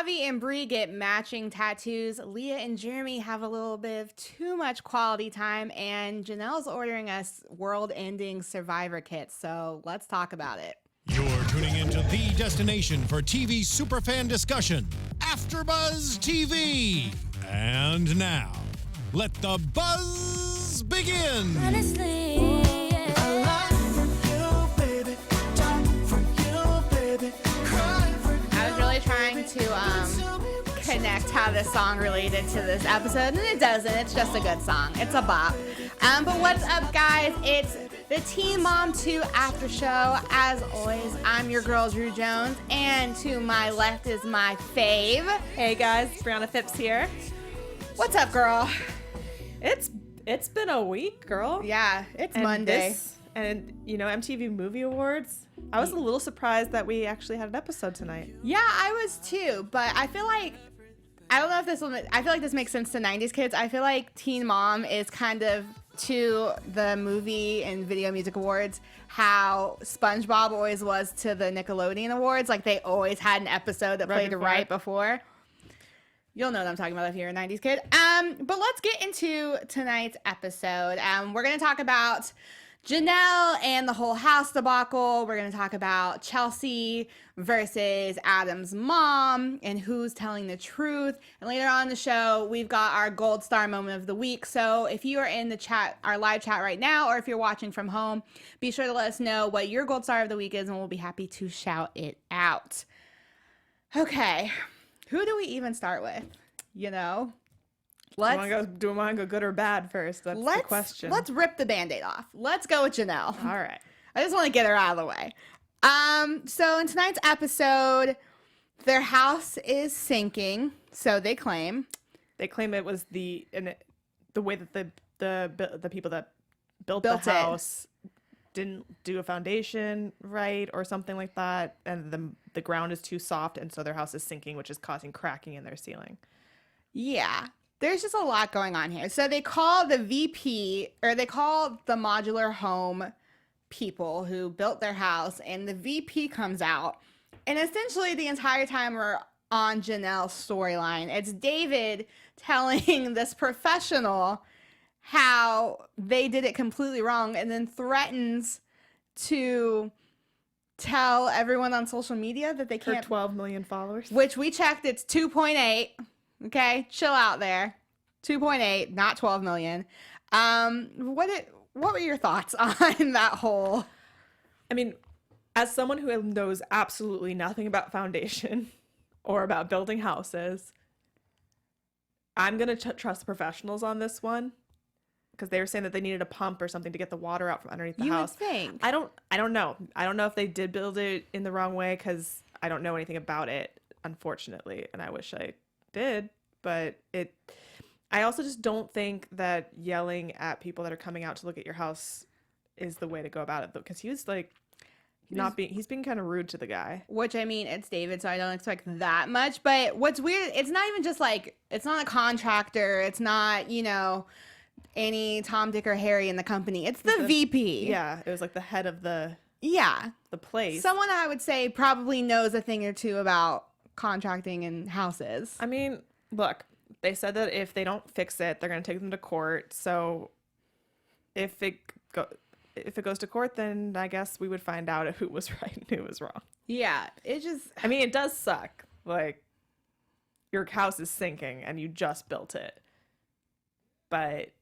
Avi and Bree get matching tattoos. Leah and Jeremy have a little bit of too much quality time, and Janelle's ordering us world-ending Survivor kits. So let's talk about it. You're tuning into the destination for TV superfan discussion, AfterBuzz TV. And now, let the buzz begin. Honestly, I was really trying to connect how this song related to this episode, and it doesn't. It's just a good song. It's a bop. But what's up, guys? It's the Teen Mom 2 after show. As always, I'm your girl, Drew Jones, and to my left is my fave. Hey guys, Brianna Phipps here. What's up, girl? It's been a week, girl. Yeah, it's And Monday. MTV Movie Awards. I was a little surprised that we actually had an episode tonight. Yeah, I was too, but I feel like I don't know if this will. I feel like this makes sense to 90s kids. I feel like Teen Mom is kind of to the movie and video music awards how SpongeBob always was to the Nickelodeon awards. Like they always had an episode that played right before. You'll know what I'm talking about if you're a 90s kid. But let's get into tonight's episode. We're gonna talk about Janelle and the whole house debacle. We're going to talk about Chelsea versus Adam's mom and who's telling the truth. And later on in the show, we've got our gold star moment of the week. So if you are in the chat, our live chat right now, or if you're watching from home, be sure to let us know what your gold star of the week is, and we'll be happy to shout it out. Okay, who do we even start with? You know? Do I want to go good or bad first? That's the question. Let's rip the Band-Aid off. Let's go with Janelle. All right. I just want to get her out of the way. So in tonight's episode, their house is sinking, so they claim. They claim it was the way that the people that built Built the it. house didn't do a foundation right or something like that, and the ground is too soft, and so their house is sinking, which is causing cracking in their ceiling. Yeah. There's just a lot going on here. So they call the VP, or they call the modular home people who built their house, and the VP comes out. And essentially the entire time we're on Janelle's storyline, it's David telling this professional how they did it completely wrong, and then threatens to tell everyone on social media that they Her can't. 12 million followers. Which we checked, it's 2.8. Okay, chill out there. 2.8, not 12 million. What were your thoughts on that whole? I mean, as someone who knows absolutely nothing about foundation or about building houses, I'm going to trust the professionals on this one, because they were saying that they needed a pump or something to get the water out from underneath the house. You would think. I don't know. I don't know if they did build it in the wrong way, because I don't know anything about it, unfortunately, and I wish I did, but I also just don't think that yelling at people that are coming out to look at your house is the way to go about it, though, because he's being kind of rude to the guy. Which, I mean, it's David, so I don't expect that much. But what's weird, it's not even just like, it's not a contractor. It's not, any Tom, Dick, or Harry in the company. It's the VP. Yeah, it was like the head of the place. Someone I would say probably knows a thing or two about contracting and houses. I mean, look, they said that if they don't fix it, they're going to take them to court. So if it goes to court, then I guess we would find out who was right and who was wrong. Yeah, I mean, it does suck. Like, your house is sinking and you just built it. But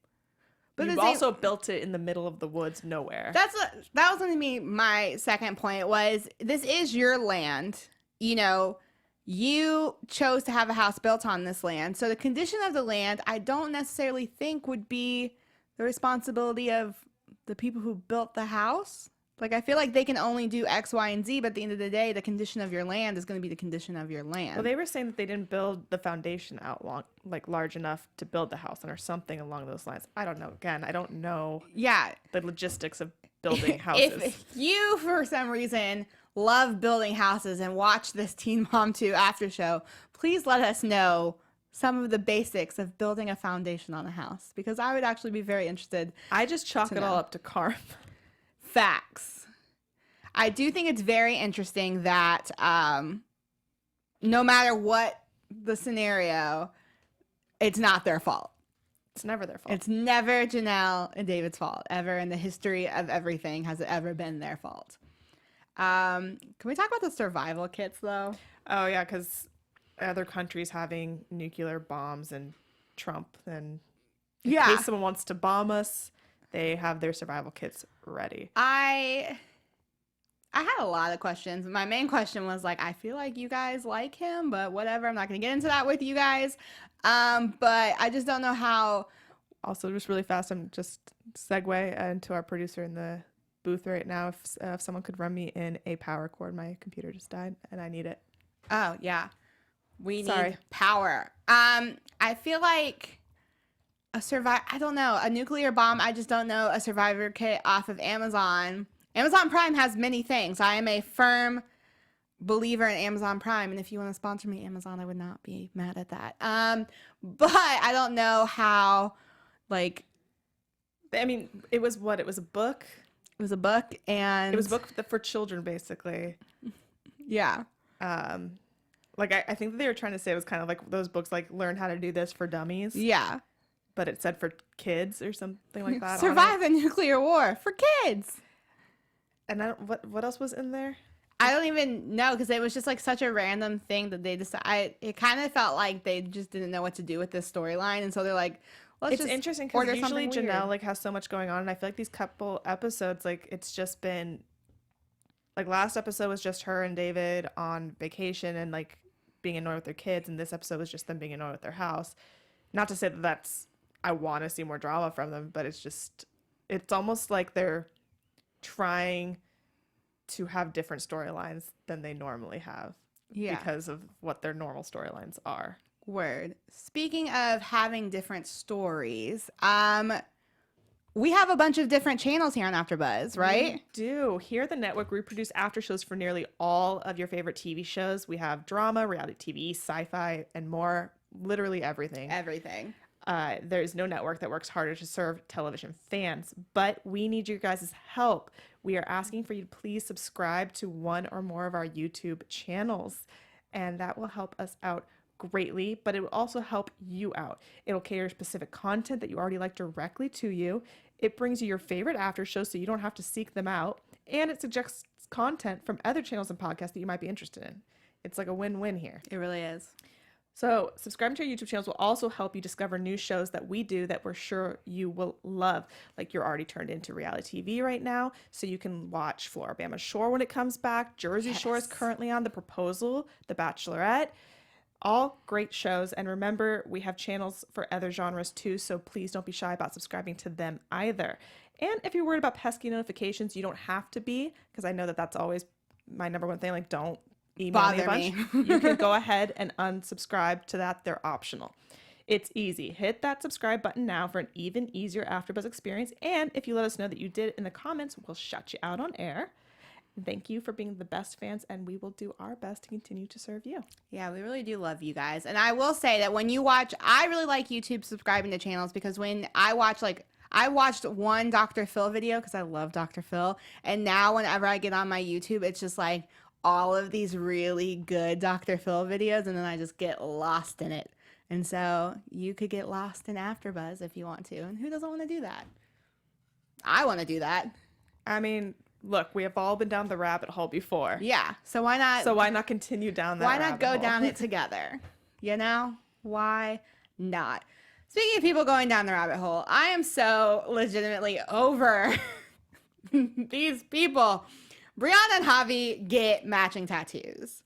you also built it in the middle of the woods nowhere. That was going to be my second point, was this is your land. You chose to have a house built on this land. So the condition of the land, I don't necessarily think would be the responsibility of the people who built the house. Like, I feel like they can only do X, Y, and Z, but at the end of the day, the condition of your land is going to be the condition of your land. Well, they were saying that they didn't build the foundation out large enough to build the house, or something along those lines. I don't know. Again, I don't know. Yeah, the logistics of building houses. If you, for some reason, love building houses and watch this Teen Mom 2 after show, please let us know some of the basics of building a foundation on a house, because I would actually be very interested. I just chalk it all up to karma. Facts. I do think it's very interesting that no matter what the scenario, it's not their fault. It's never their fault. It's never Janelle and David's fault. Ever in the history of everything has it ever been their fault. Can we talk about the survival kits, though? Oh, yeah, because other countries having nuclear bombs and Trump, and in case someone wants to bomb us, they have their survival kits ready. I had a lot of questions. My main question was like, I feel like you guys like him, but whatever. I'm not going to get into that with you guys. But I just don't know how. Also, just really fast, I'm just segue into our producer in the booth right now. If someone could run me in a power cord, my computer just died and I need it. Oh, yeah. We Sorry. need power. I feel like I don't know, a nuclear bomb. I just don't know a survivor kit off of Amazon. Amazon Prime has many things. I am a firm believer in Amazon Prime, and if you want to sponsor me, Amazon, I would not be mad at that. But I don't know how, like, I mean, it was a book. it was a book, and It was a book for children, basically. Yeah. Like, I think that they were trying to say it was kind of like those books, like, learn how to do this for dummies. Yeah. But it said for kids or something like that. Survive a nuclear war for kids. And what else was in there? I don't even know, because it was just like such a random thing that they decided. It kind of felt like they just didn't know what to do with this storyline, and so they're like, "Let's It's just interesting order because usually something Janelle weird." like has so much going on, and I feel like these couple episodes, like it's just been like last episode was just her and David on vacation and like being annoyed with their kids, and this episode was just them being annoyed with their house. Not to say that I want to see more drama from them, but it's almost like they're trying to have different storylines than they normally have because of what their normal storylines are. Word. Speaking of having different stories, we have a bunch of different channels here on AfterBuzz, right? We do. Here at the network, we produce after shows for nearly all of your favorite TV shows. We have drama, reality TV, sci-fi, and more. Literally everything. Everything. There's no network that works harder to serve television fans, but we need your guys' help. We are asking for you to please subscribe to one or more of our YouTube channels, and that will help us out greatly, but it will also help you out. It'll cater specific content that you already like directly to you. It brings you your favorite after shows so you don't have to seek them out, and it suggests content from other channels and podcasts that you might be interested in. It's like a win-win here. It really is. So subscribing to our YouTube channels will also help you discover new shows that we do that we're sure you will love. Like you're already turned into reality TV right now, so you can watch Floribama Shore when it comes back. Jersey Shore is currently on, The Proposal, The Bachelorette. All great shows. And remember, we have channels for other genres too, so please don't be shy about subscribing to them either. And if you're worried about pesky notifications, you don't have to be, because I know that that's always my number one thing. Like, don't email me a bunch. You can go ahead and unsubscribe to that. They're optional. It's easy. Hit that subscribe button now for an even easier AfterBuzz experience. And if you let us know that you did in the comments, we'll shout you out on air. Thank you for being the best fans, and we will do our best to continue to serve you. Yeah, we really do love you guys. And I will say that when you watch, I really like YouTube subscribing to channels, because when I watch, like, I watched one Dr. Phil video because I love Dr. Phil. And now whenever I get on my YouTube, it's just like all of these really good Dr. Phil videos, and then I just get lost in it. And so you could get lost in AfterBuzz if you want to. And who doesn't want to do that? I want to do that. I mean, look, we have all been down the rabbit hole before. Yeah. So why not? So why not continue down that Why not rabbit go hole? down it together? You know? Why not? Speaking of people going down the rabbit hole, I am so legitimately over these people. Brianna and Javi get matching tattoos.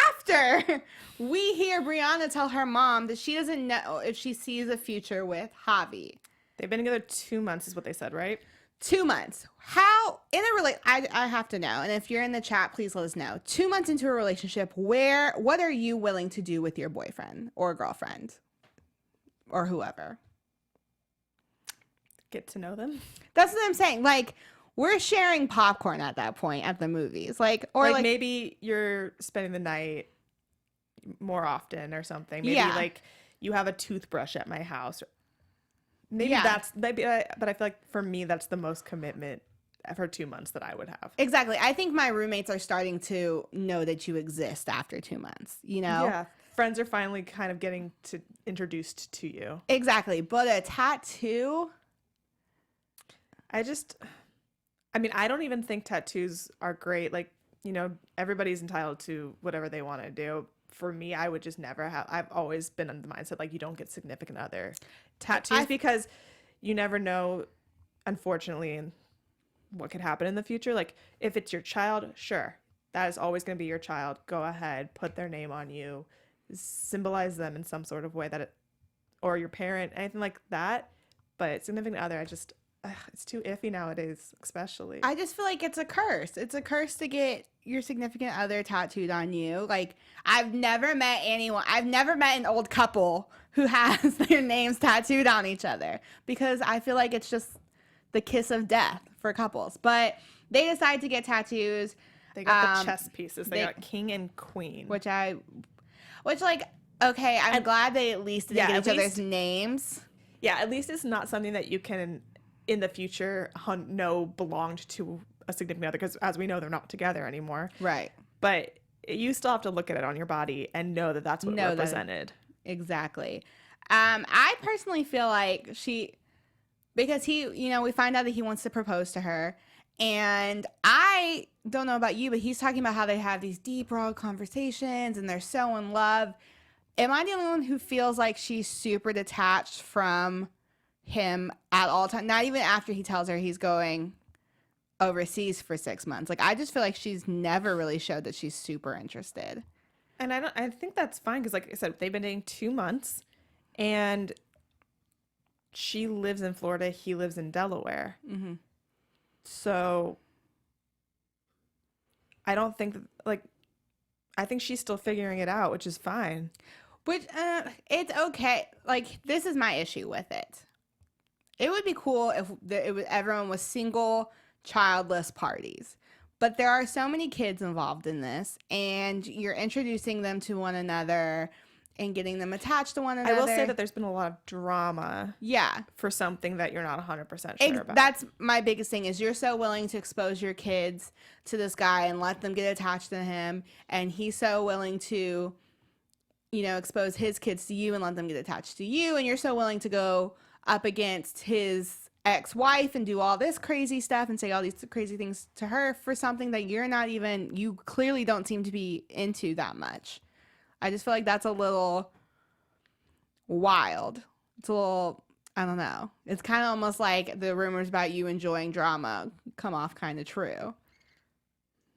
After we hear Brianna tell her mom that she doesn't know if she sees a future with Javi. They've been together 2 months is what they said, right? 2 months. How in a I have to know. And if you're in the chat, please let us know. 2 months into a relationship, what are you willing to do with your boyfriend or girlfriend or whoever? Get to know them. That's what I'm saying. Like, we're sharing popcorn at that point at the movies. Like, or like maybe you're spending the night more often or something. Maybe Yeah. like you have a toothbrush at my house. Maybe Yeah. that's maybe, but I feel like for me that's the most commitment for 2 months that I would have. Exactly. I think my roommates are starting to know that you exist after 2 months, you know? Yeah. friends are finally kind of getting to introduced to you. Exactly. But a tattoo, I mean, I don't even think tattoos are great. Like, you know, everybody's entitled to whatever they want to do. For me, I would just never have. I've always been in the mindset like you don't get significant other tattoos because you never know, unfortunately, what could happen in the future. Like, if it's your child, sure, that is always going to be your child. Go ahead, put their name on you, symbolize them in some sort of way or your parent, anything like that. But significant other, it's too iffy nowadays, especially. I just feel like it's a curse. It's a curse to get your significant other tattooed on you. Like, I've never met an old couple who has their names tattooed on each other because I feel like it's just the kiss of death for couples. But they decide to get tattoos. They got the chess pieces. They got king and queen. Which like, okay, I'm glad they at least didn't get each other's names. Yeah, at least it's not something that you can, in the future, know belonged to a significant other, because as we know, they're not together anymore. Right. But you still have to look at it on your body and know that that's what represented. Exactly. I personally feel like because we find out that he wants to propose to her, and I don't know about you, but he's talking about how they have these deep, raw conversations and they're so in love. Am I the only one who feels like she's super detached from him at all times? Not even after he tells her he's going overseas for 6 months. Like, I just feel like she's never really showed that she's super interested. And I think that's fine because, like I said, they've been dating 2 months, and she lives in Florida, he lives in Delaware. Mm-hmm. So I don't think I think she's still figuring it out, which is fine. Which it's okay. Like, this is my issue with it. It would be cool if everyone was single, childless parties. But there are so many kids involved in this, and you're introducing them to one another and getting them attached to one another. I will say that there's been a lot of drama. Yeah. For something that you're not 100% sure about. That's my biggest thing, is you're so willing to expose your kids to this guy and let them get attached to him, and he's so willing to, expose his kids to you and let them get attached to you, and you're so willing to go up against his ex-wife and do all this crazy stuff and say all these crazy things to her for something that you clearly don't seem to be into that much. I just feel like that's a little wild. It's a little, I don't know. It's kind of almost like the rumors about you enjoying drama come off kind of true.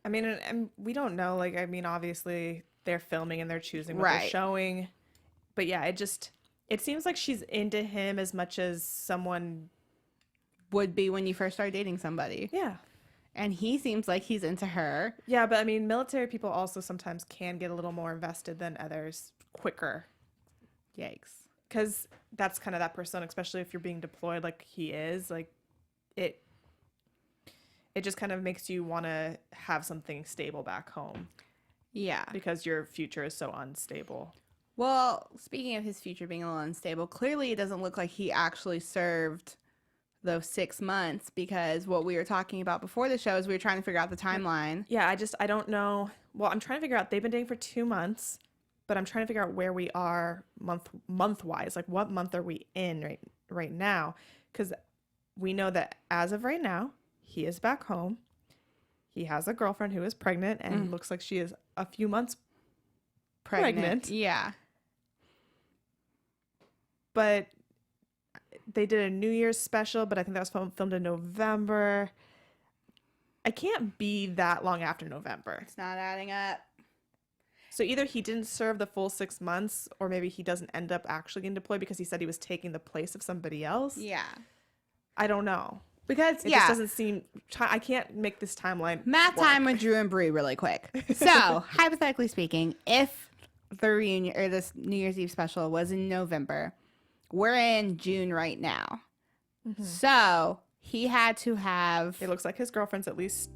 I mean, and we don't know. Like, I mean, obviously they're filming and they're choosing what they're showing. But yeah, it seems like she's into him as much as someone would be when you first start dating somebody. Yeah. And he seems like he's into her. Yeah, but I mean, military people also sometimes can get a little more invested than others quicker. Yikes. Because that's kind of that persona, especially if you're being deployed like he is. Like, it just kind of makes you want to have something stable back home. Yeah. Because your future is so unstable. Well, speaking of his future being a little unstable, clearly it doesn't look like he actually served those 6 months, because what we were talking about before the show is we were trying to figure out the timeline. Yeah, I don't know. Well, I'm trying to figure out, they've been dating for 2 months, but I'm trying to figure out where we are month-wise. Like, what month are we in right now? Because we know that as of right now, he is back home. He has a girlfriend who is pregnant and looks like she is a few months pregnant. Yeah. But they did a New Year's special, but I think that was filmed in November. I can't be that long after November. It's not adding up. So either he didn't serve the full 6 months, or maybe he doesn't end up actually getting deployed because he said he was taking the place of somebody else. Yeah. I don't know. Because, it just doesn't seem... I can't make this timeline Math work. time with Drew and Bree really quick. So, hypothetically speaking, if the reunion or this New Year's Eve special was in November, we're in June right now. Mm-hmm. So, he had to have... It looks like his girlfriend's at least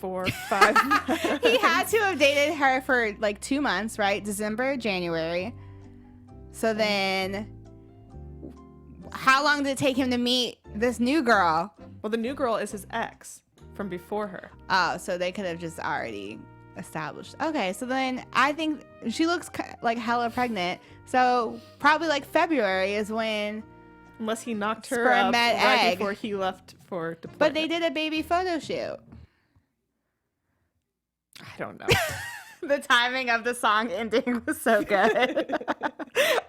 4 or 5 He had to have dated her for like 2 months, right? December, January. So then... How long did it take him to meet this new girl? Well, the new girl is his ex from before her. Oh, so they could have just already established. Okay, so then I think she looks like hella pregnant. So probably like February is when. Unless he knocked her Sperm up met right egg. before he left for deployment. But they did a baby photo shoot. I don't know. The timing of the song ending was so good.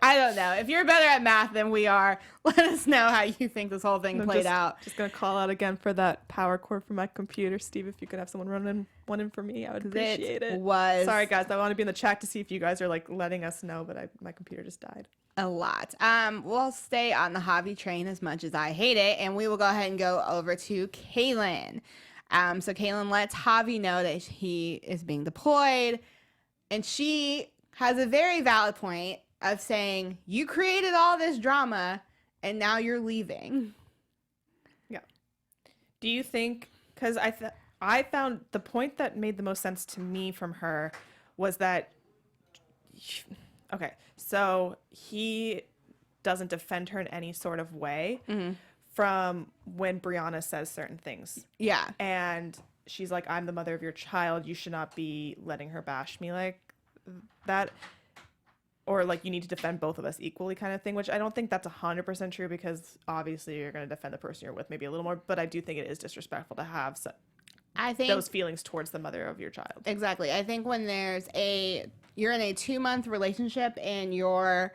I don't know. If you're better at math than we are, let us know how you think this whole thing played out. Just gonna call out again for that power cord for my computer, Steve. If you could have someone run one in for me, I would appreciate it. Sorry, guys. I want to be in the chat to see if you guys are like letting us know, but my computer just died. A lot. We'll stay on the Javi train as much as I hate it, and we will go ahead and go over to Caelynn. So Caelynn lets Javi know that he is being deployed, and she has a very valid point of saying, you created all this drama, and now you're leaving. Yeah. Do you think, because I found the point that made the most sense to me from her was that, okay, so he doesn't defend her in any sort of way. Mm-hmm. From when Brianna says certain things. Yeah. And she's like, I'm the mother of your child. You should not be letting her bash me like that. Or like, you need to defend both of us equally kind of thing, which I don't think that's 100% true because obviously you're going to defend the person you're with maybe a little more. But I do think it is disrespectful to have those feelings towards the mother of your child. Exactly. I think when you're in a 2-month relationship and your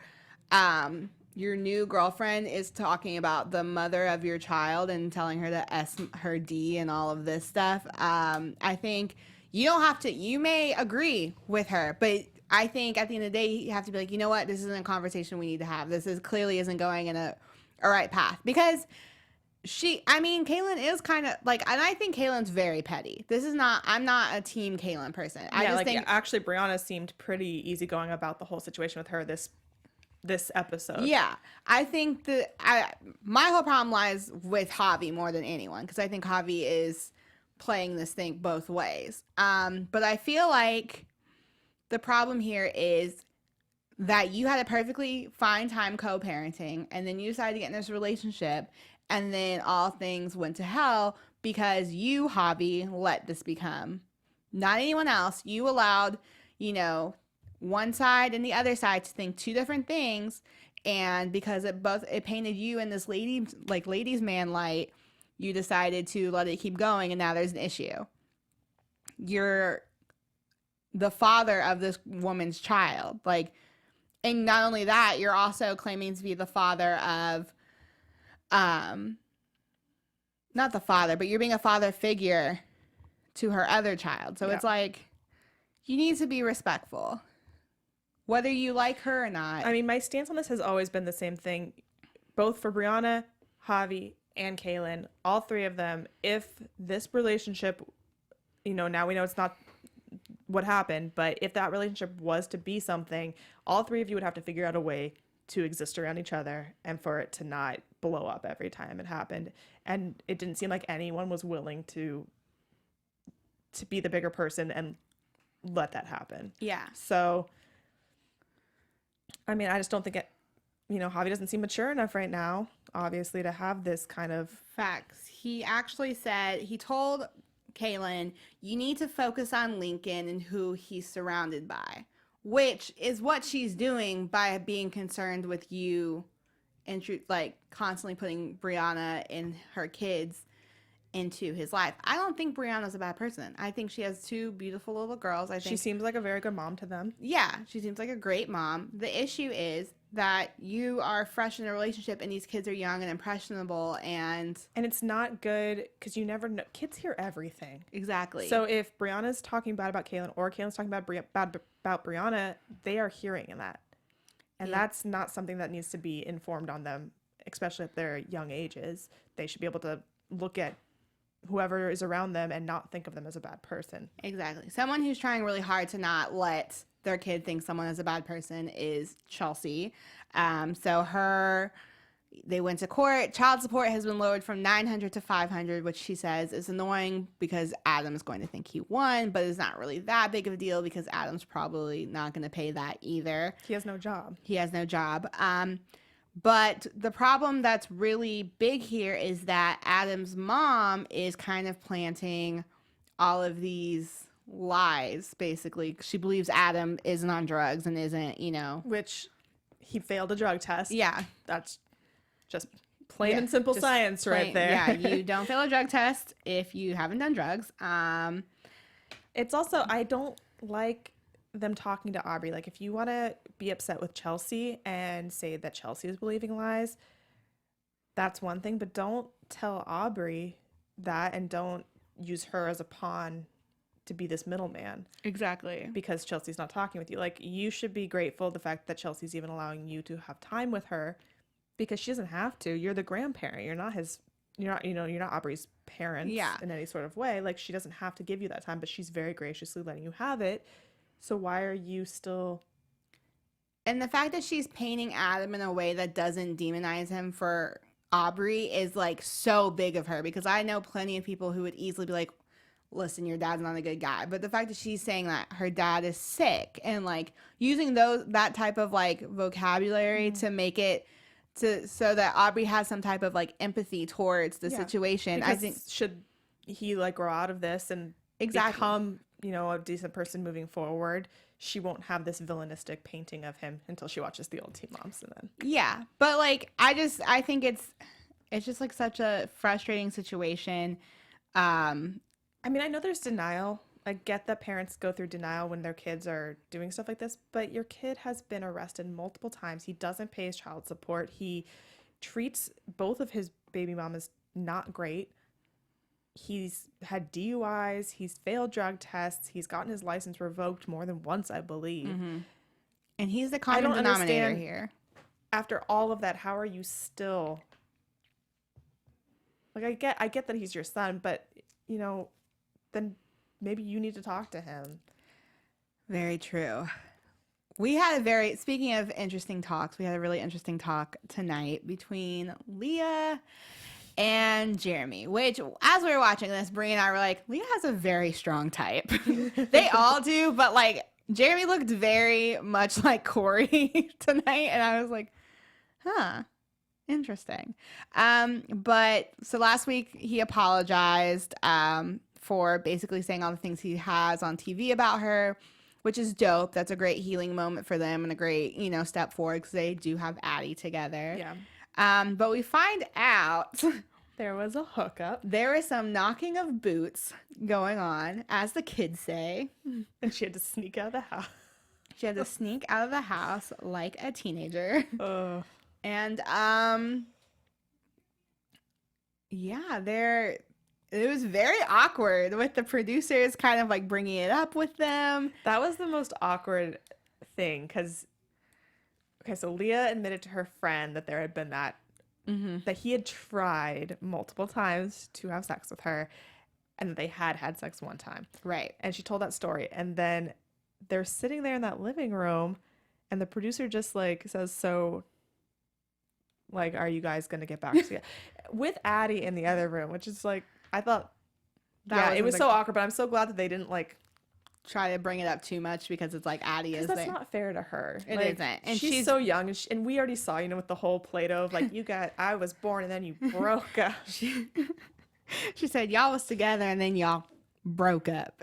new girlfriend is talking about the mother of your child and telling her to S her D and all of this stuff. I think you don't have to, you may agree with her, but I think at the end of the day, you have to be like, you know what? This isn't a conversation we need to have. This clearly isn't going in a right path because Caelynn is kind of like, and I think Caelynn's very petty. I'm not a team Caelynn person. I just think actually Brianna seemed pretty easygoing about the whole situation with her this episode. Yeah, I think my whole problem lies with Javi more than anyone because I think Javi is playing this thing both ways. But I feel like the problem here is that you had a perfectly fine time co-parenting and then you decided to get in this relationship and then all things went to hell because you, Javi, let this become. Not anyone else. You allowed, one side and the other side to think two different things, and because it painted you in this ladies man light, you decided to let it keep going, and now there's an issue. You're the father of this woman's child, and not only that, you're also claiming to be the father of not the father, but you're being a father figure to her other child. So It's like you need to be respectful. Whether you like her or not. I mean, my stance on this has always been the same thing, both for Brianna, Javi, and Caelynn, all three of them. If this relationship, now we know it's not what happened, but if that relationship was to be something, all three of you would have to figure out a way to exist around each other and for it to not blow up every time it happened. And it didn't seem like anyone was willing to be the bigger person and let that happen. Yeah. So I mean, I just don't think Javi doesn't seem mature enough right now, obviously, to have this kind of... Facts. He actually he told Caelynn, you need to focus on Lincoln and who he's surrounded by, which is what she's doing by being concerned with you and constantly putting Brianna and her kids into his life. I don't think Brianna's a bad person. I think she has two beautiful little girls. I think she seems like a very good mom to them. Yeah, she seems like a great mom. The issue is that you are fresh in a relationship and these kids are young and impressionable and it's not good because you never know. Kids hear everything. Exactly. So if Brianna's talking bad about Caelynn or Caelynn's talking bad about Brianna, they are hearing that. And that's not something that needs to be informed on them, especially at their young ages. They should be able to look at whoever is around them and not think of them as a bad person. Exactly. Someone who's trying really hard to not let their kid think someone is a bad person is Chelsea. They went to court. Child support has been lowered from $900 to $500, which she says is annoying because Adam's going to think he won, but it's not really that big of a deal because Adam's probably not going to pay that either. He has no job. But the problem that's really big here is that Adam's mom is kind of planting all of these lies, basically. She believes Adam isn't on drugs and isn't, you know. Which he failed a drug test. Yeah. That's just plain Yeah, and simple just science right there. Yeah, you don't fail a drug test if you haven't done drugs. It's also, I don't like them talking to Aubrey. Like, if you want to be upset with Chelsea and say that Chelsea is believing lies, that's one thing, but don't tell Aubrey that, and don't use her as a pawn to be this middleman Exactly. because Chelsea's not talking with you. Like, you should be grateful the fact that Chelsea's even allowing you to have time with her, because she doesn't have to. You're the grandparent. You're not his, you're not, you know, you're not Aubrey's parents Yeah. in any sort of way. Like, she doesn't have to give you that time, but she's very graciously letting you have it. So why are you still... And the fact that she's painting Adam in a way that doesn't demonize him for Aubrey is like so big of her, because I know plenty of people who would easily be like, listen, your dad's not a good guy. But the fact that she's saying that her dad is sick and like using that type of like vocabulary to make it so that Aubrey has some type of like empathy towards the situation. Because I think should he like grow out of this and become, you know, a decent person moving forward, she won't have this villainistic painting of him until she watches the old Teen Moms. And then yeah, but like I think it's just like such a frustrating situation. I mean, I know there's denial. I get that parents go through denial when their kids are doing stuff like this, but your kid has been arrested multiple times. He doesn't pay his child support. He treats both of his baby mamas not great. He's had DUIs. He's failed drug tests. He's gotten his license revoked more than once, I believe. Mm-hmm. And he's the common denominator understand, here. After all of that, how are you still... Like, I get that he's your son, but, you know, then maybe you need to talk to him. Very true. Speaking of interesting talks, we had a really interesting talk tonight between Leah and Jeremy, which as we were watching this, Brie and I were like, Leah has a very strong type. They all do, but like Jeremy looked very much like Corey tonight. And I was like, huh, interesting. But so last week he apologized, for basically saying all the things he has on TV about her, which is dope. That's a great healing moment for them and a great, you know, step forward because they do have Addie together. Yeah. But we find out there was a hookup. There is some knocking of boots going on, as the kids say. And she had to sneak out of the house. She had to sneak out of the house like a teenager. And, yeah, it was very awkward with the producers kind of like bringing it up with them. That was the most awkward thing because, okay, so Leah admitted to her friend that there had been that he had tried multiple times to have sex with her and that they had sex one time. Right. And she told that story. And then they're sitting there in that living room and the producer just like says, so like, are you guys going to get back together? With Addie in the other room, which is like, I thought, it was so awkward, but I'm so glad that they didn't like try to bring it up too much because it's like Addie is there. That's not fair to her. It like, isn't. And she's so young, and we already saw, you know, with the whole Play-Doh of like, I was born and then you broke up. She said y'all was together and then y'all broke up.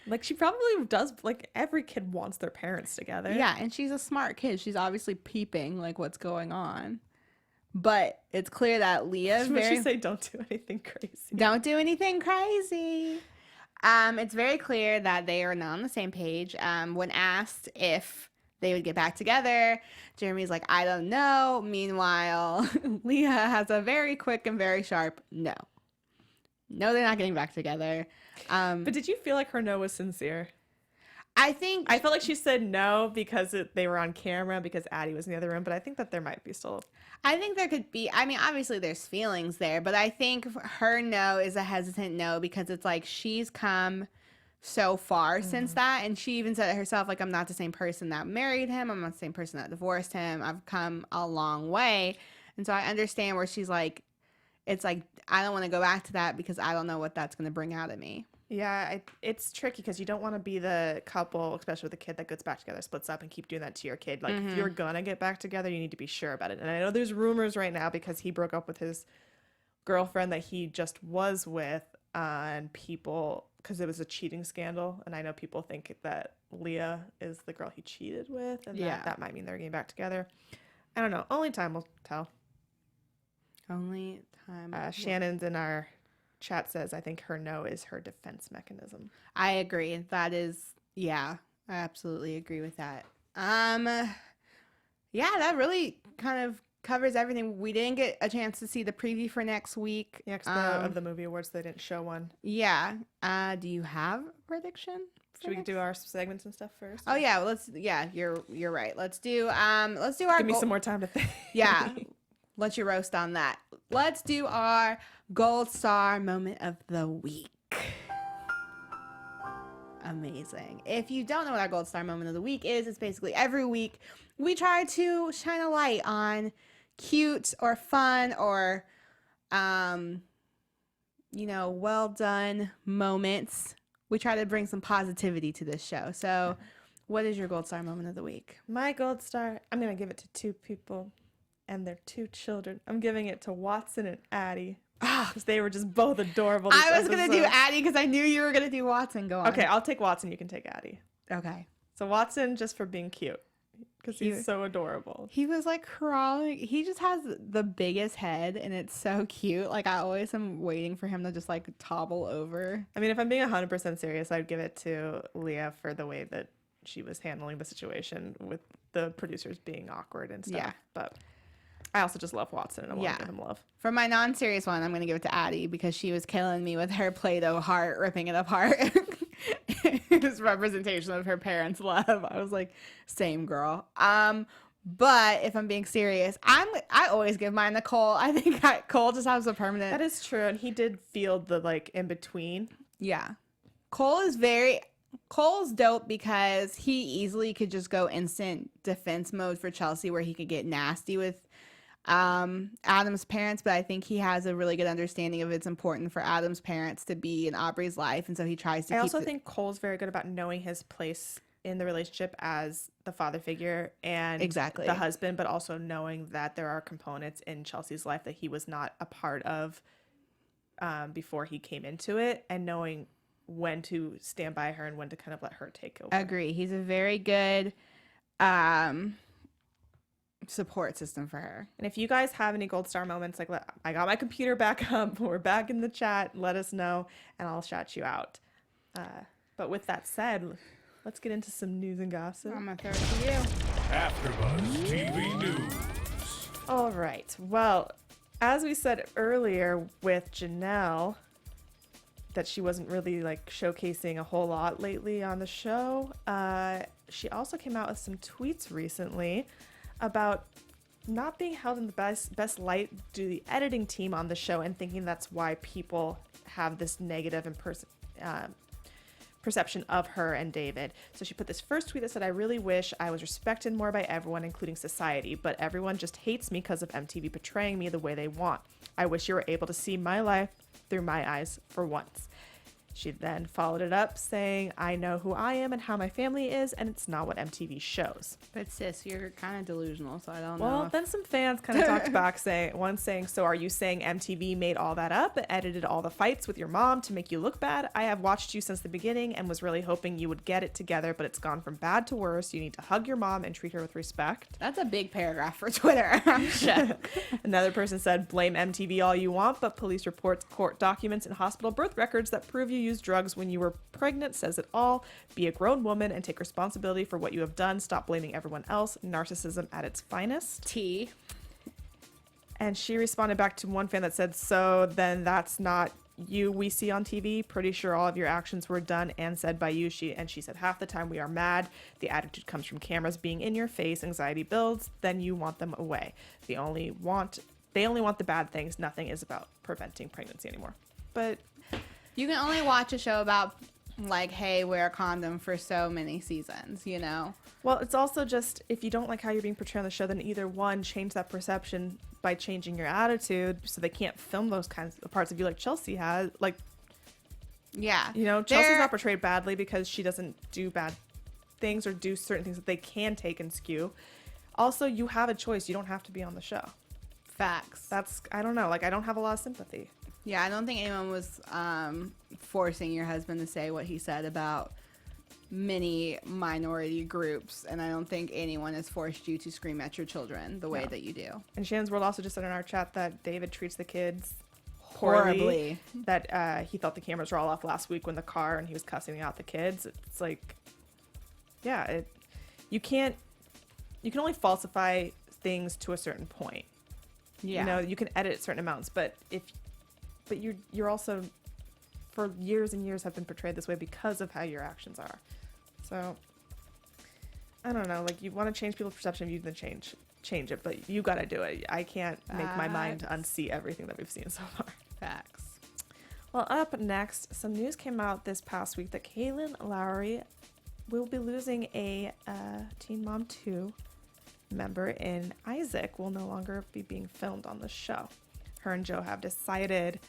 Like she probably does. Like every kid wants their parents together. Yeah, and she's a smart kid. She's obviously peeping like what's going on. But it's clear that Leah she say don't do anything crazy. Don't do anything crazy. It's very clear that they are not on the same page. When asked if they would get back together, Jeremy's like, I don't know. Meanwhile, Leah has a very quick and very sharp no. No, they're not getting back together. But did you feel like her no was sincere? I felt like she said no because they were on camera because Addie was in the other room, but I think that there might be still... I think there could be, I mean, obviously there's feelings there, but I think her no is a hesitant no because it's like she's come so far since that, and she even said it herself, like, I'm not the same person that married him, I'm not the same person that divorced him, I've come a long way, and so I understand where she's like, it's like, I don't want to go back to that because I don't know what that's going to bring out of me. Yeah, it's tricky because you don't want to be the couple, especially with a kid that gets back together, splits up, and keep doing that to your kid. Like, if you're going to get back together, you need to be sure about it. And I know there's rumors right now because he broke up with his girlfriend that he just was with and people, because it was a cheating scandal, and I know people think that Leah is the girl he cheated with, and that might mean they're getting back together. I don't know. Only time will tell. Only time. Shannon's in our chat says, I think her no is her defense mechanism. I agree. That is, I absolutely agree with that. Yeah, that really kind of covers everything. We didn't get a chance to see the preview for next week. Yeah, of the movie awards, they didn't show one. Yeah. Do you have a prediction? Should we do our segments and stuff first? Oh yeah, you're right. Let's do our Give me some more time to think. Yeah. Let you roast on that. Let's do our Gold Star moment of the week. Amazing. If you don't know what our Gold Star moment of the week is, it's basically every week we try to shine a light on cute or fun or well done moments. We try to bring some positivity to this show. So what is your Gold Star moment of the week? My Gold Star, I'm going to give it to two people and their two children. I'm giving it to Watson and Addie. Because they were just both adorable. I was going to do Addie because I knew you were going to do Watson. Go on. Okay, I'll take Watson. You can take Addie. Okay. So Watson just for being cute. Because he's so adorable. He was like crawling. He just has the biggest head and it's so cute. Like I always am waiting for him to just like topple over. I mean, if I'm being 100% serious, I'd give it to Leah for the way that she was handling the situation with the producers being awkward and stuff. Yeah. But I also just love Watson and I want to give him love. For my non-serious one, I'm going to give it to Addie because she was killing me with her Play-Doh heart, ripping it apart. His representation of her parents' love. I was like, same girl. But if I'm being serious, I always give mine to Cole. I think Cole just has a permanent. That is true, and he did feel the like in between. Yeah, Cole's dope because he easily could just go instant defense mode for Chelsea, where he could get nasty with Adam's parents, but I think he has a really good understanding of it's important for Adam's parents to be in Aubrey's life, and so he tries to. I also think Cole's very good about knowing his place in the relationship as the father figure and the husband, but also knowing that there are components in Chelsea's life that he was not a part of before he came into it, and knowing when to stand by her and when to kind of let her take over. Agree. He's a very good support system for her. And if you guys have any Gold Star moments, like I got my computer back up, we're back in the chat, let us know and I'll shout you out. But with that said, let's get into some news and gossip. I'm gonna throw it to you. AfterBuzz TV News. All right. Well, as we said earlier with Janelle, that she wasn't really like showcasing a whole lot lately on the show. She also came out with some tweets recently about not being held in the best light due to the editing team on the show, and thinking that's why people have this negative perception of her and David. So she put this first tweet that said, I really wish I was respected more by everyone, including society, but everyone just hates me because of MTV portraying me the way they want. I wish you were able to see my life through my eyes for once. She then followed it up saying, I know who I am and how my family is, and it's not what MTV shows. But sis, you're kind of delusional, so I don't know. Well, then some fans kind of talked back, saying, so are you saying MTV made all that up and edited all the fights with your mom to make you look bad? I have watched you since the beginning and was really hoping you would get it together, but it's gone from bad to worse. You need to hug your mom and treat her with respect. That's a big paragraph for Twitter. I'm sure. Another person said, blame MTV all you want, but police reports, court documents, and hospital birth records that prove you used drugs when you were pregnant says it all. Be a grown woman and take responsibility for what you have done. Stop blaming everyone else. Narcissism at its finest. T. And she responded back to one fan that said, so then that's not you we see on TV. Pretty sure all of your actions were done and said by you. She said, half the time we are mad. The attitude comes from cameras being in your face. Anxiety builds. Then you want them away. They only want the bad things. Nothing is about preventing pregnancy anymore. But you can only watch a show about, like, hey, wear a condom for so many seasons, you know? Well, it's also just, if you don't like how you're being portrayed on the show, then either one, change that perception by changing your attitude so they can't film those kinds of parts of you like Chelsea has. Like, yeah. You know, Chelsea's not portrayed badly because she doesn't do bad things or do certain things that they can take and skew. Also, you have a choice. You don't have to be on the show. Facts. I don't know. Like, I don't have a lot of sympathy. Yeah, I don't think anyone was forcing your husband to say what he said about many minority groups, and I don't think anyone has forced you to scream at your children the way that you do. And Shannon's World also just said in our chat that David treats the kids Horribly. that he thought the cameras were all off last week when the car and he was cussing out the kids. It's like, yeah, you can only falsify things to a certain point. Yeah. You know, you can edit certain amounts, but you're also, for years and years, have been portrayed this way because of how your actions are. So I don't know, like, you want to change people's perception of you, then change it, but you got to do it. I can't make my mind unsee everything that we've seen so far. Facts. Well, up next, some news came out this past week that Kaylin Lowry will be losing a Teen Mom 2 member, and Isaac will no longer be being filmed on the show. Her and Joe have decided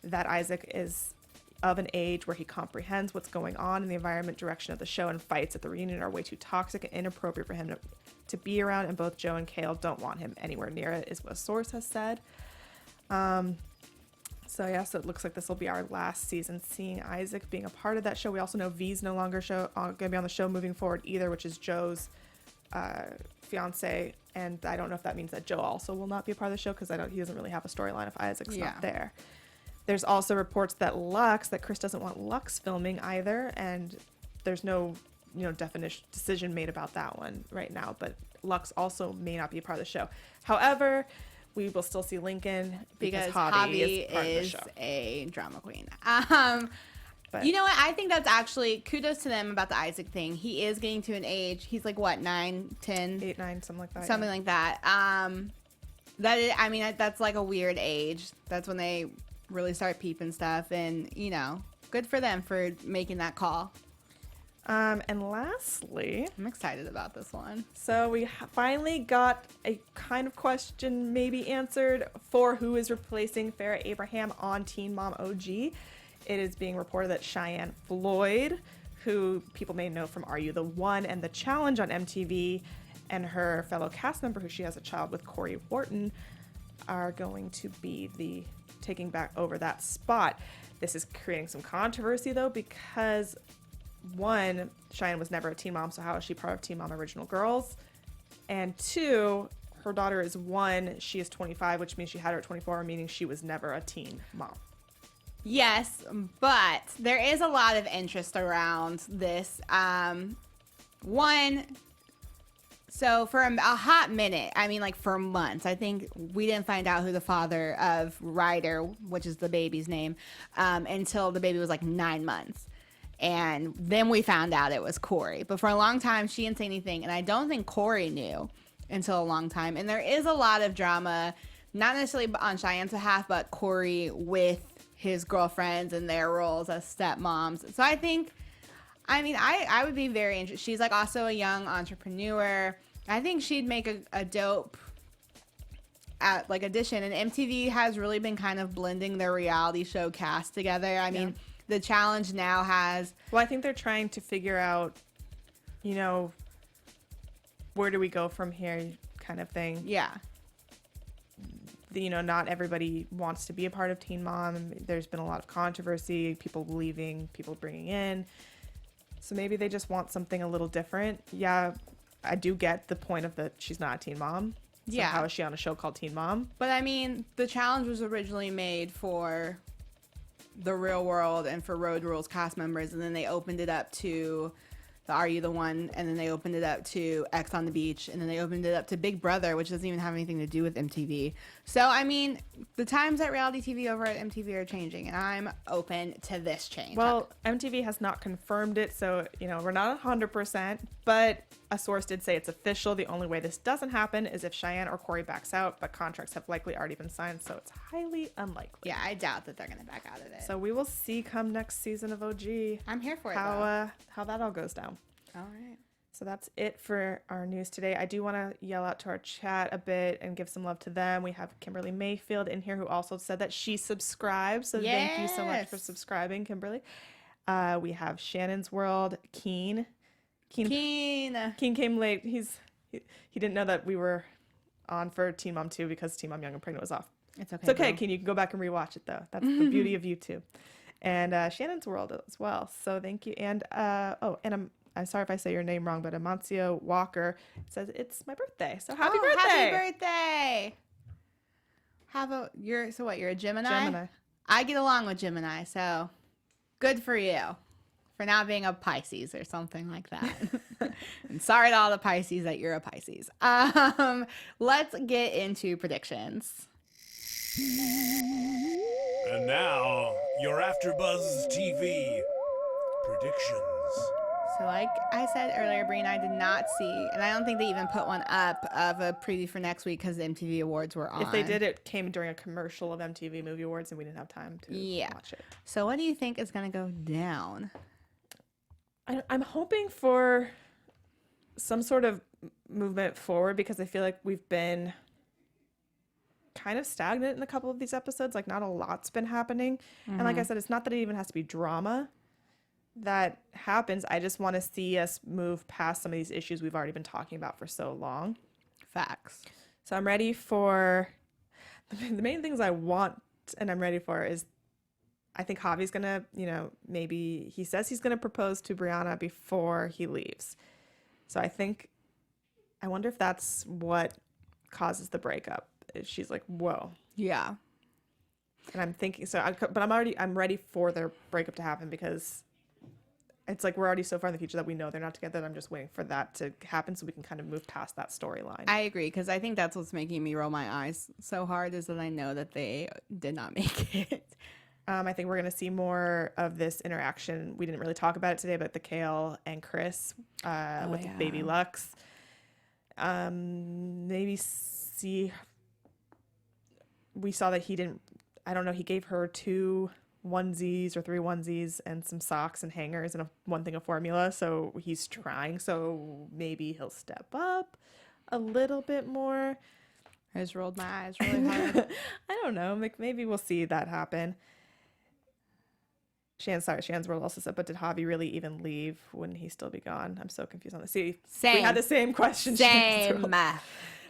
that Isaac is of an age where he comprehends what's going on in the environment, direction of the show, and fights at the reunion are way too toxic and inappropriate for him to be around, and both Joe and Kale don't want him anywhere near it, is what a source has said. So it looks like this will be our last season seeing Isaac being a part of that show. We also know V's no longer going to be on the show moving forward either, which is Joe's fiance, and I don't know if that means that Joe also will not be a part of the show, because he doesn't really have a storyline if Isaac's not there. There's also reports that Chris doesn't want Lux filming either, and there's no decision made about that one right now, but Lux also may not be a part of the show. However, we will still see Lincoln because Hobby is part of the show. A drama queen. But you know what? I think that's actually kudos to them about the Isaac thing. He is getting to an age. He's like what, 9, 10? 8, 9, something like that. Something like that. That's like a weird age. That's when they really start peeping stuff, and good for them for making that call. And lastly, I'm excited about this one. So we finally got a kind of question maybe answered for who is replacing Farrah Abraham on Teen Mom OG. It is being reported that Cheyenne Floyd, who people may know from Are You the One and The Challenge on MTV, and her fellow cast member, who she has a child with, Corey Wharton, are going to be taking back over that spot. This is creating some controversy though, because one, Cheyenne was never a teen mom, so how is she part of Teen Mom Original Girls? And two, her daughter is 1, she is 25, which means she had her at 24, meaning she was never a teen mom. Yes, but there is a lot of interest around this. So for a hot minute, for months, I think we didn't find out who the father of Ryder, which is the baby's name, until the baby was like 9 months. And then we found out it was Corey. But for a long time, she didn't say anything. And I don't think Corey knew until a long time. And there is a lot of drama, not necessarily on Cheyenne's behalf, but Corey with his girlfriends and their roles as stepmoms. So I think, I would be very interested. She's like also a young entrepreneur. I think she'd make a dope addition. And MTV has really been kind of blending their reality show cast together. The Challenge now has... Well, I think they're trying to figure out, where do we go from here kind of thing. Yeah. Not everybody wants to be a part of Teen Mom. There's been a lot of controversy, people leaving, people bringing in. So maybe they just want something a little different. Yeah, I do get the point of that she's not a teen mom. So yeah. How is she on a show called Teen Mom? But The Challenge was originally made for The Real World and for Road Rules cast members, and then they opened it up to the Are You the One, and then they opened it up to X on the Beach, and then they opened it up to Big Brother, which doesn't even have anything to do with MTV. So the times at reality TV over at MTV are changing, and I'm open to this change. Well, MTV has not confirmed it, so we're not 100%, but a source did say it's official. The only way this doesn't happen is if Cheyenne or Corey backs out, but contracts have likely already been signed, so it's highly unlikely. Yeah, I doubt that they're going to back out of it. So we will see come next season of OG. I'm here for it, how that all goes down. All right. So that's it for our news today. I do want to yell out to our chat a bit and give some love to them. We have Kimberly Mayfield in here who also said that she subscribed. So Thank you so much for subscribing, Kimberly. We have Shannon's World, Keen came late. He didn't know that we were on for Teen Mom 2 because Teen Mom Young and Pregnant was off. It's okay. It's okay. Bro. You can go back and rewatch it though. That's the beauty of YouTube. And Shannon's World as well. So thank you. And I'm sorry if I say your name wrong, but Amancio Walker says it's my birthday. So happy birthday! Happy birthday! You're a Gemini? Gemini. I get along with Gemini, so good for you for not being a Pisces or something like that. And sorry to all the Pisces that you're a Pisces. Let's get into predictions. And now, your AfterBuzz TV predictions. So like I said earlier, Bree and I did not see, and I don't think they even put one up of a preview for next week because the MTV Awards were on. If they did, it came during a commercial of MTV Movie Awards, and we didn't have time to watch it. So what do you think is going to go down? I'm hoping for some sort of movement forward because I feel like we've been kind of stagnant in a couple of these episodes. Like not a lot's been happening. And like I said, it's not that it even has to be drama that happens. I just want to see us move past some of these issues we've already been talking about for so long. Facts. So I'm ready for the main things I want and I'm ready for is I think Javi's gonna, maybe he says he's gonna propose to Brianna before he leaves. So I wonder if that's what causes the breakup. She's like, whoa. Yeah. And I'm thinking, I'm ready for their breakup to happen because it's like we're already so far in the future that we know they're not together. I'm just waiting for that to happen so we can kind of move past that storyline. I agree because I think that's what's making me roll my eyes so hard is that I know that they did not make it. I think we're going to see more of this interaction. We didn't really talk about it today, but the Kale and Chris with baby Lux. Maybe see... We saw that he didn't... I don't know, he gave her 2 onesies or 3 onesies and some socks and hangers and one thing of formula. So he's trying. So maybe he'll step up a little bit more. I just rolled my eyes really hard. I don't know. Maybe we'll see that happen. Shannon's World also said, but did Javi really even leave? Wouldn't he still be gone? I'm so confused on this. See, Same. We had the same question. Same.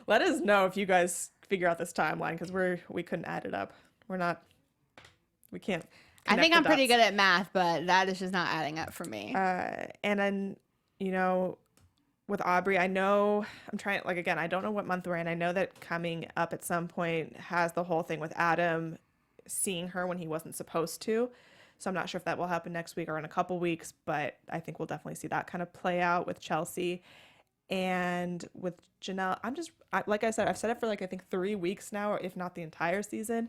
Let us know if you guys figure out this timeline because we couldn't add it up. We can't. I think I'm pretty good at math, but that is just not adding up for me. And then, with Aubrey, I know I'm trying, like, again, I don't know what month we're in. I know that coming up at some point has the whole thing with Adam seeing her when he wasn't supposed to. So I'm not sure if that will happen next week or in a couple weeks, but I think we'll definitely see that kind of play out with Chelsea. And with Janelle, like I said, I've said it for I think 3 weeks now, or if not the entire season.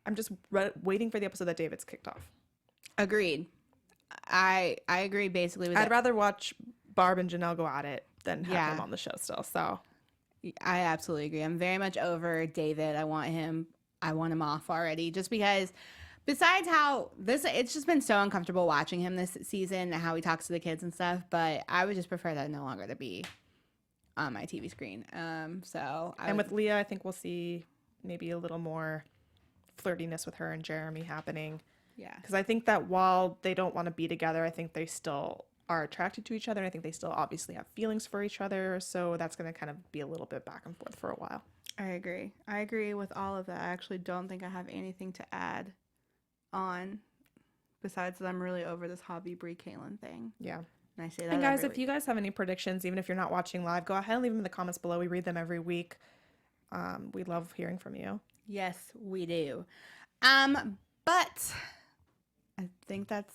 I'm just waiting for the episode that David's kicked off. Agreed. I agree basically with I'd rather watch Barb and Janelle go at it than have them on the show still. So I absolutely agree. I'm very much over David. I want him off already just because besides how it's just been so uncomfortable watching him this season and how he talks to the kids and stuff, but I would just prefer that no longer to be on my TV screen. With Leah, I think we'll see maybe a little more flirtiness with her and Jeremy happening. Yeah. Because I think that while they don't want to be together, I think they still are attracted to each other. And I think they still obviously have feelings for each other. So that's going to kind of be a little bit back and forth for a while. I agree with all of that. I actually don't think I have anything to add on besides that I'm really over this Javi Brie Kaylin thing. Yeah. And I say that. And guys, if you guys have any predictions, even if you're not watching live, go ahead and leave them in the comments below. We read them every week. We love hearing from you. Yes, we do. But I think that's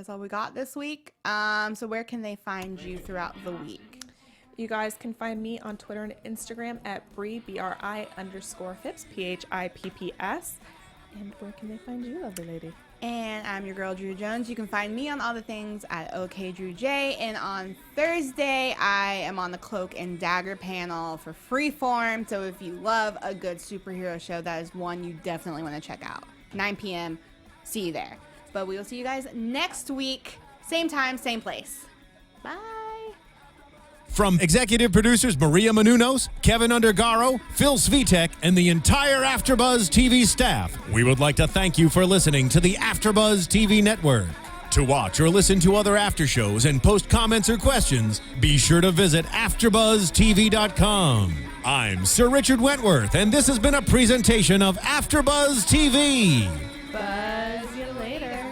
all we got this week. So where can they find you throughout the week? You guys can find me on Twitter and Instagram at Bri, BRI_Phipps, PHIPPS. And where can they find you, lovely lady? And I'm your girl, Drew Jones. You can find me on all the things at OKDrewJ. And on Thursday, I am on the Cloak and Dagger panel for Freeform. So if you love a good superhero show, that is one you definitely want to check out. 9 p.m. See you there. But we will see you guys next week. Same time, same place. Bye. From executive producers Maria Menounos, Kevin Undergaro, Phil Svitek, and the entire AfterBuzz TV staff, we would like to thank you for listening to the AfterBuzz TV network. To watch or listen to other after shows and post comments or questions, be sure to visit AfterBuzzTV.com. I'm Sir Richard Wentworth, and this has been a presentation of AfterBuzz TV. Buzz you later.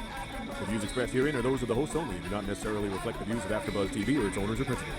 The views expressed herein are those of the hosts only and do not necessarily reflect the views of AfterBuzz TV or its owners or principals.